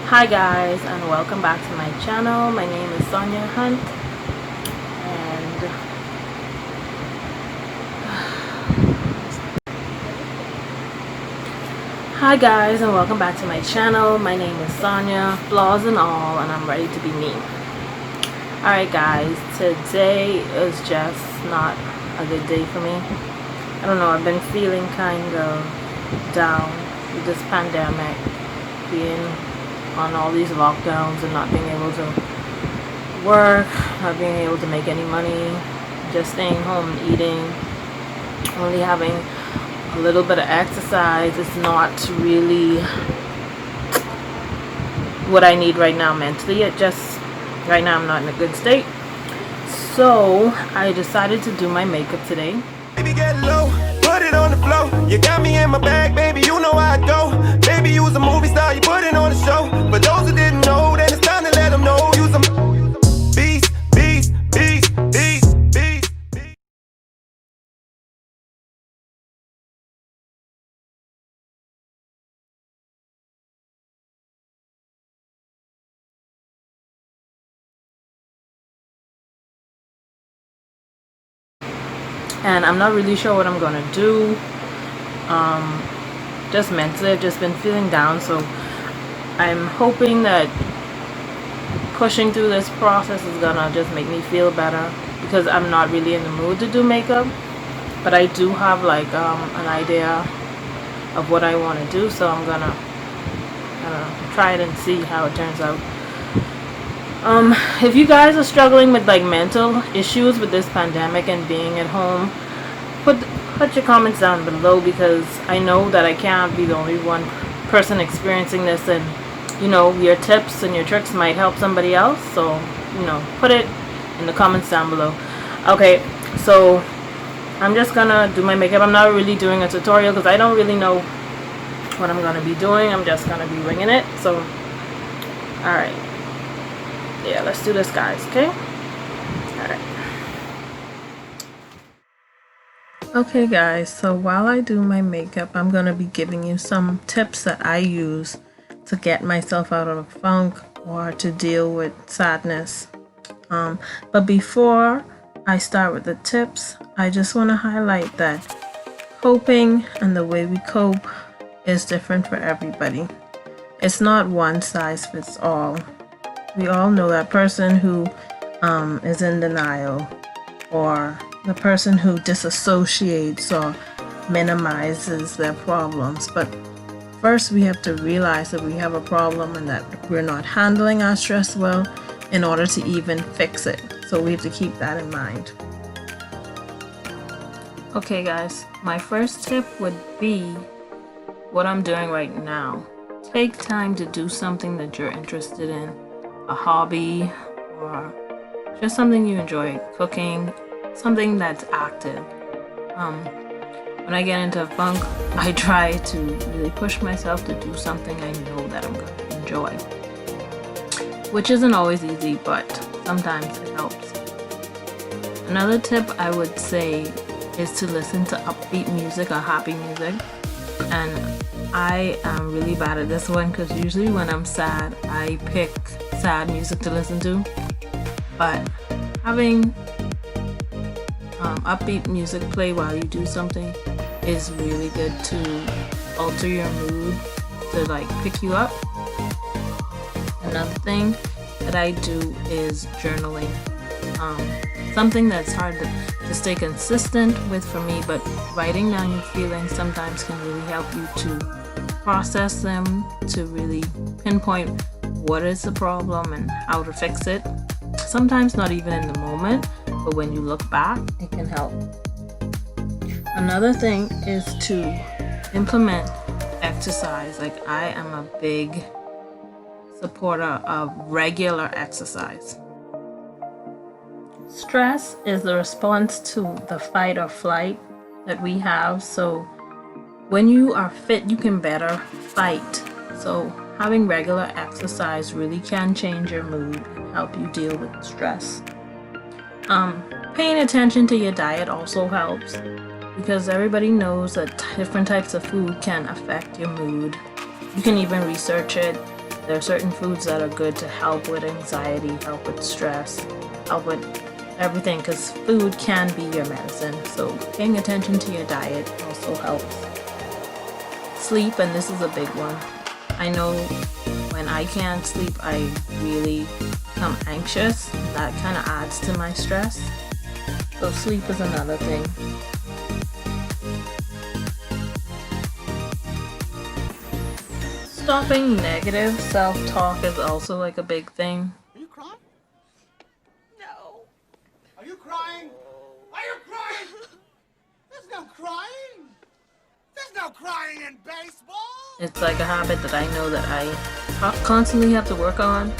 Hi guys, and welcome back to my channel. My name is Sonia Hunt, and hi guys and welcome back to my channel. My name is Sonia, flaws and all, and I'm ready to be me. Alright guys, today is just not a good day for me. I don't know, I've been feeling kind of down with this pandemic, being on all these lockdowns and not being able to work, not being able to make any money, just staying home and eating, only having a little bit of exercise. It's not really what I need right now mentally. It just, right now I'm not in a good state. So I decided to do my makeup today. Baby, get low, put it on the floor. You got me in my bag, baby, you know how I go. Baby, you was a movie star, you put it on the show. For those who didn't know, then it's time to let them know. You some beast, beast, beast, beast, beast, beast. And I'm not really sure what I'm gonna do. Just mentally, I've just been feeling down, so I'm hoping that pushing through this process is gonna just make me feel better, because I'm not really in the mood to do makeup, but I do have like an idea of what I want to do, so I'm gonna try it and see how it turns out. If you guys are struggling with like mental issues with this pandemic and being at home, put your comments down below, because I know that I can't be the only one person experiencing this, and you know, your tips and your tricks might help somebody else. So, you know, put it in the comments down below. Okay, so I'm just gonna do my makeup. I'm not really doing a tutorial because I don't really know what I'm gonna be doing. I'm just gonna be winging it. So, alright. Yeah, let's do this, guys, okay? Alright. Okay guys, so while I do my makeup, I'm going to be giving you some tips that I use to get myself out of a funk or to deal with sadness. But before I start with the tips, I just want to highlight that coping and the way we cope is different for everybody. It's not one size fits all. We all know that person who is in denial, or the person who disassociates or minimizes their problems. But first we have to realize that we have a problem and that we're not handling our stress well in order to even fix it. So we have to keep that in mind. Okay guys, my first tip would be what I'm doing right now. Take time to do something that you're interested in, a hobby or just something you enjoy, cooking, something that's active. When I get into a funk, I try to really push myself to do something I know that I'm going to enjoy, which isn't always easy, but sometimes it helps. Another tip I would say is to listen to upbeat music or happy music, and I am really bad at this one because usually when I'm sad, I pick sad music to listen to, but having upbeat music play while you do something is really good to alter your mood, to like pick you up. Another thing that I do is journaling. Something that's hard to stay consistent with for me, but writing down your feelings sometimes can really help you to process them, to really pinpoint what is the problem and how to fix it. Sometimes not even in the moment, but when you look back, it can help. Another thing is to implement exercise. Like, I am a big supporter of regular exercise. Stress is the response to the fight or flight that we have. So when you are fit, you can better fight. So having regular exercise really can change your mood and help you deal with stress. Paying attention to your diet also helps, because everybody knows that different types of food can affect your mood. You can even research it There are certain foods that are good to help with anxiety, help with stress, help with everything, because food can be your medicine. So paying attention to your diet also helps. Sleep, and this is a big one. I know when I can't sleep, I really become anxious. That kind of adds to my stress. So sleep is another thing. Stopping negative self-talk is also like a big thing. Are you crying? No. Are you crying? Are you crying? There's no crying. There's no crying in baseball. It's like a habit that I know that I constantly have to work on.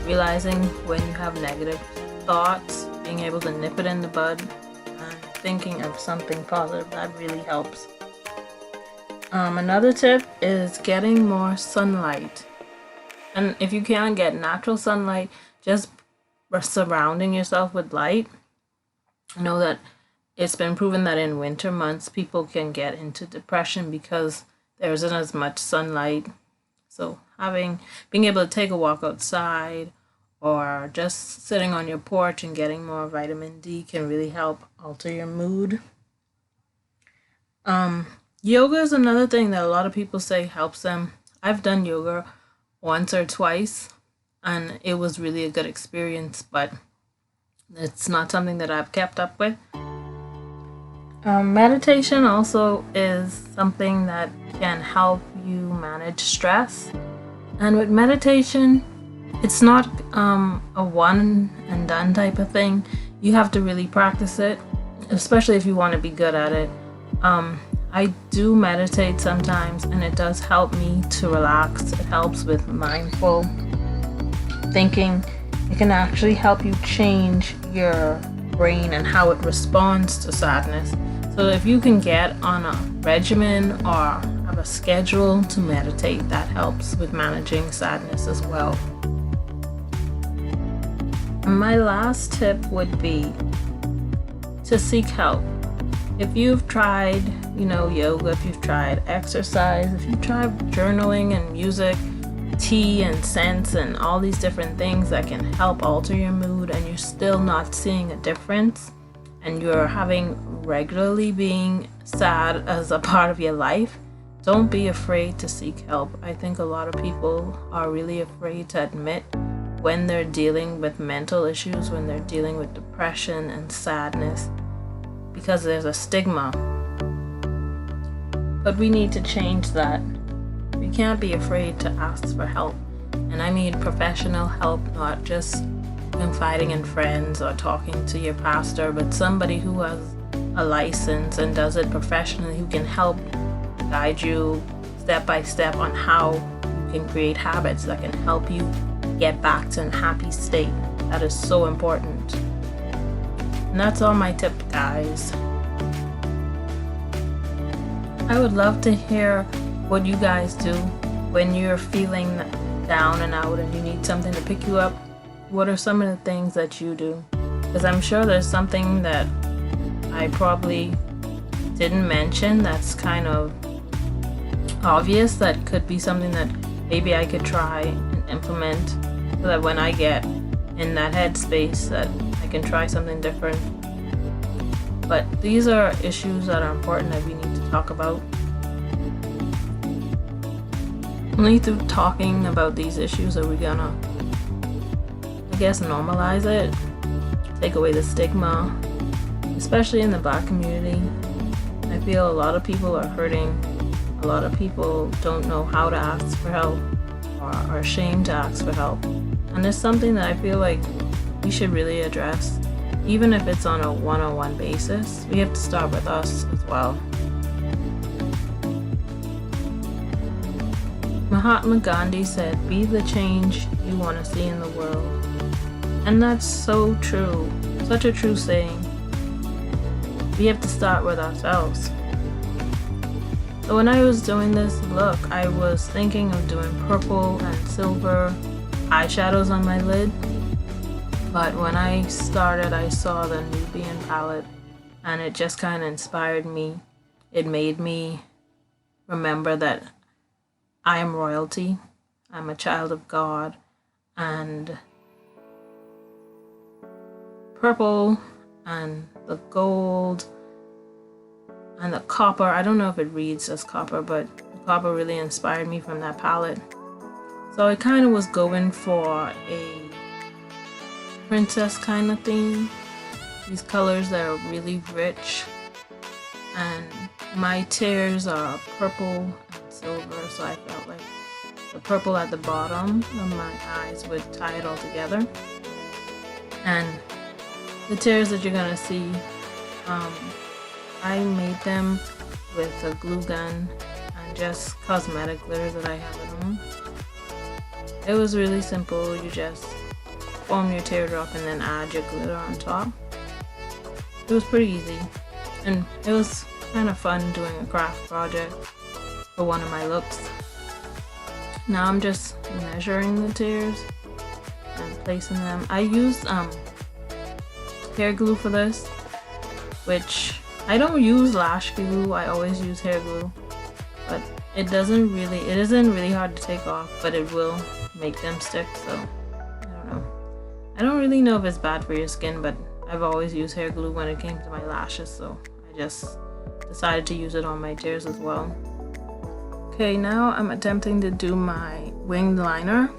Realizing when you have negative thoughts, being able to nip it in the bud, and thinking of something positive, that really helps. Another tip is getting more sunlight. And if you can't get natural sunlight, just surrounding yourself with light. I know that it's been proven that in winter months, people can get into depression because there isn't as much sunlight. So being able to take a walk outside or just sitting on your porch and getting more vitamin D can really help alter your mood. Yoga is another thing that a lot of people say helps them. I've done yoga once or twice and it was really a good experience, but it's not something that I've kept up with. Meditation also is something that can help you manage stress. And with meditation, it's not a one and done type of thing. You have to really practice it, especially if you want to be good at it. I do meditate sometimes and it does help me to relax. It helps with mindful thinking. It can actually help you change your brain and how it responds to sadness. So if you can get on a regimen or have a schedule to meditate, that helps with managing sadness as well. And my last tip would be to seek help. If you've tried, yoga, if you've tried exercise, if you've tried journaling and music, tea and scents and all these different things that can help alter your mood, and you're still not seeing a difference, and you're having regularly being sad as a part of your life, don't be afraid to seek help. I think a lot of people are really afraid to admit when they're dealing with mental issues, when they're dealing with depression and sadness, because there's a stigma. But we need to change that. We can't be afraid to ask for help. And I mean professional help, not just confiding in friends or talking to your pastor, but somebody who has a license and does it professionally, who can help guide you step by step on how you can create habits that can help you get back to a happy state. That is so important. And that's all my tip, guys. I would love to hear what you guys do when you're feeling down and out and you need something to pick you up. What are some of the things that you do? Because I'm sure there's something that I probably didn't mention that's kind of obvious, that could be something that maybe I could try and implement so that when I get in that headspace that I can try something different. But these are issues that are important that we need to talk about. Only through talking about these issues are we gonna, normalize it, take away the stigma, especially in the Black community. I feel a lot of people are hurting. A lot of people don't know how to ask for help or are ashamed to ask for help. And it's something that I feel like we should really address. Even if it's on a one-on-one basis, we have to start with us as well. Mahatma Gandhi said, "Be the change you want to see in the world." And that's so true. Such a true saying. We have to start with ourselves. So when I was doing this look, I was thinking of doing purple and silver eyeshadows on my lid. But when I started, I saw the Nubian palette and it just kind of inspired me. It made me remember that I am royalty. I'm a child of God, and purple and the gold and the copper. I don't know if it reads as copper, but the copper really inspired me from that palette. So I kind of was going for a princess kind of theme. These colors that are really rich, and my tears are purple and silver, so I felt like the purple at the bottom of my eyes would tie it all together. And the tears that you're gonna see, I made them with a glue gun and just cosmetic glitter that I have at home. It was really simple. You just form your teardrop and then add your glitter on top. It was pretty easy, and it was kind of fun doing a craft project for one of my looks. Now I'm just measuring the tears and placing them. I used hair glue for this, which I don't use lash glue. I always use hair glue, but it isn't really hard to take off, but it will make them stick. So I don't know. I don't really know if it's bad for your skin, but I've always used hair glue when it came to my lashes, so I just decided to use it on my tears as well. Okay, now I'm attempting to do my winged liner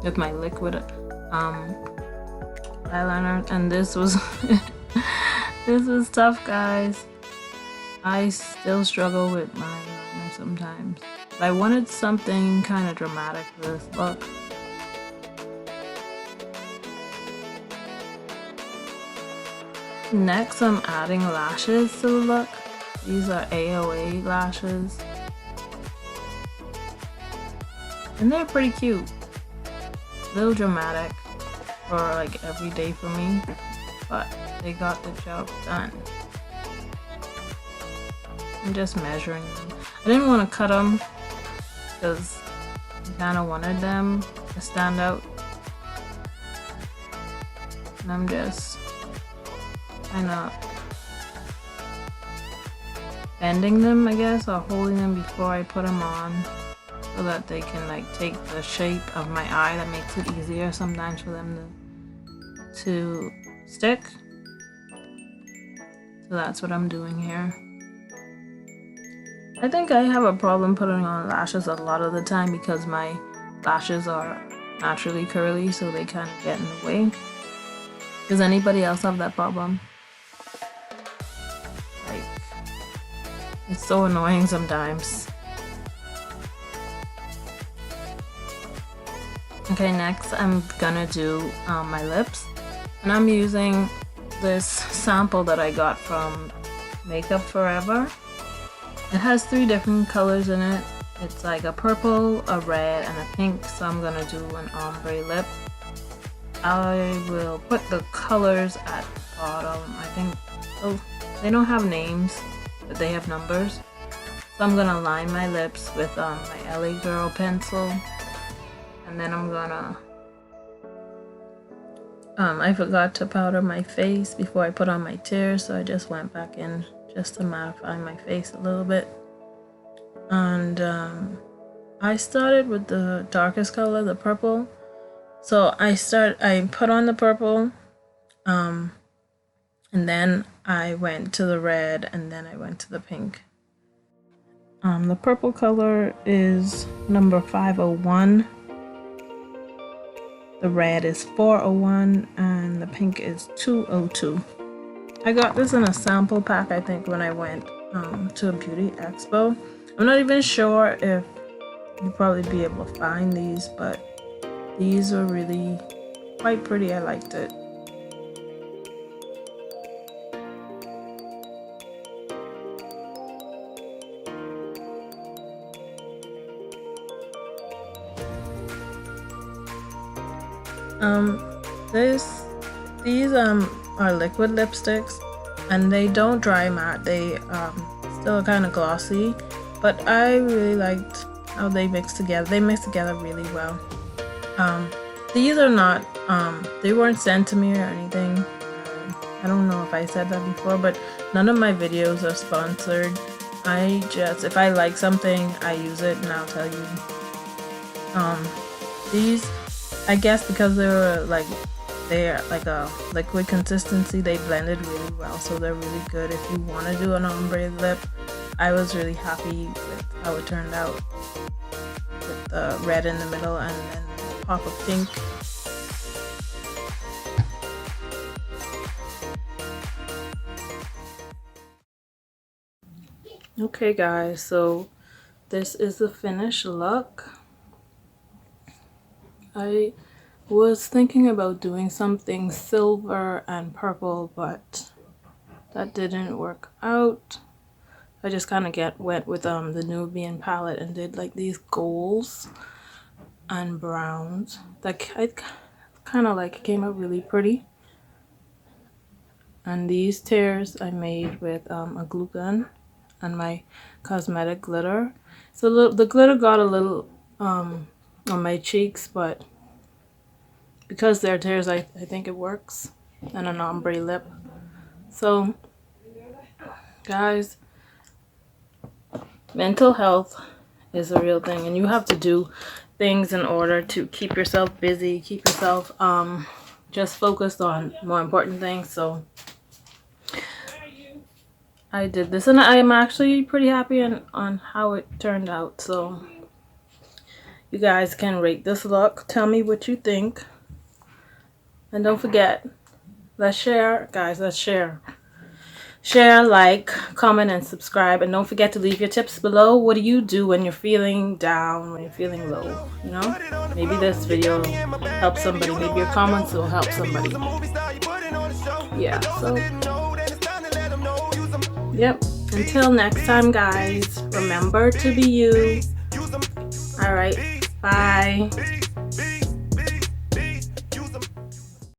with my liquid eyeliner, and this was this was tough, guys. I still struggle with my liner sometimes, but I wanted something kind of dramatic for this look. Next, I'm adding lashes to the look. These are AOA lashes, and they're pretty cute. A little dramatic for like every day for me, but they got the job done. I'm just measuring them. I didn't want to cut them because I kind of wanted them to stand out, and I'm just kind of bending them, I guess, or holding them before I put them on, so that they can like take the shape of my eye. That makes it easier sometimes for them to stick. So that's what I'm doing here. I think I have a problem putting on lashes a lot of the time because my lashes are naturally curly, so they kind of get in the way. Does anybody else have that problem? Like, it's so annoying sometimes. Okay, next I'm gonna do my lips, and I'm using this sample that I got from Makeup Forever. It has 3 different colors in it. It's like a purple, a red, and a pink, so I'm gonna do an ombre lip. I will put the colors at the bottom. I think, oh, they don't have names, but they have numbers. So I'm gonna line my lips with my LA Girl pencil, and then I'm gonna I forgot to powder my face before I put on my tears, so I just went back in just to mattify my face a little bit. And I started with the darkest color, the purple. So I put on the purple, and then I went to the red, and then I went to the pink. The purple color is number 501. The red is 401, and the pink is 202. I got this in a sample pack, I think, when I went to a beauty expo. I'm not even sure if you'll probably be able to find these, but these are really quite pretty. I liked it. These are liquid lipsticks, and they don't dry matte. They still kind of glossy, but I really liked how they mix together. They mix together really well. These are not they weren't sent to me or anything. I don't know if I said that before, but none of my videos are sponsored. If I like something, I use it, and I'll tell you. These, I guess because they're like a liquid consistency, they blended really well, so they're really good if you want to do an ombre lip. I was really happy with how it turned out, with the red in the middle and then a pop of pink. Okay guys, so this is the finished look. I was thinking about doing something silver and purple, but that didn't work out. I just kind of went with the Nubian palette and did like these golds and browns. That I kind of like came out really pretty. And these tears I made with a glue gun and my cosmetic glitter. So the glitter got a little on my cheeks, but because they're tears, I think it works. And an ombre lip. So guys, mental health is a real thing, and you have to do things in order to keep yourself busy, keep yourself just focused on more important things. So I did this, and I'm actually pretty happy on how it turned out. So you guys can rate this look, tell me what you think, and don't forget, let's share, guys. Let's share, like, comment, and subscribe. And don't forget to leave your tips below. What do you do when you're feeling down, when you're feeling low? You know, maybe this video will help somebody, maybe your comments will help somebody. Yeah, so yep, until next time guys, remember to be you. All right, bye.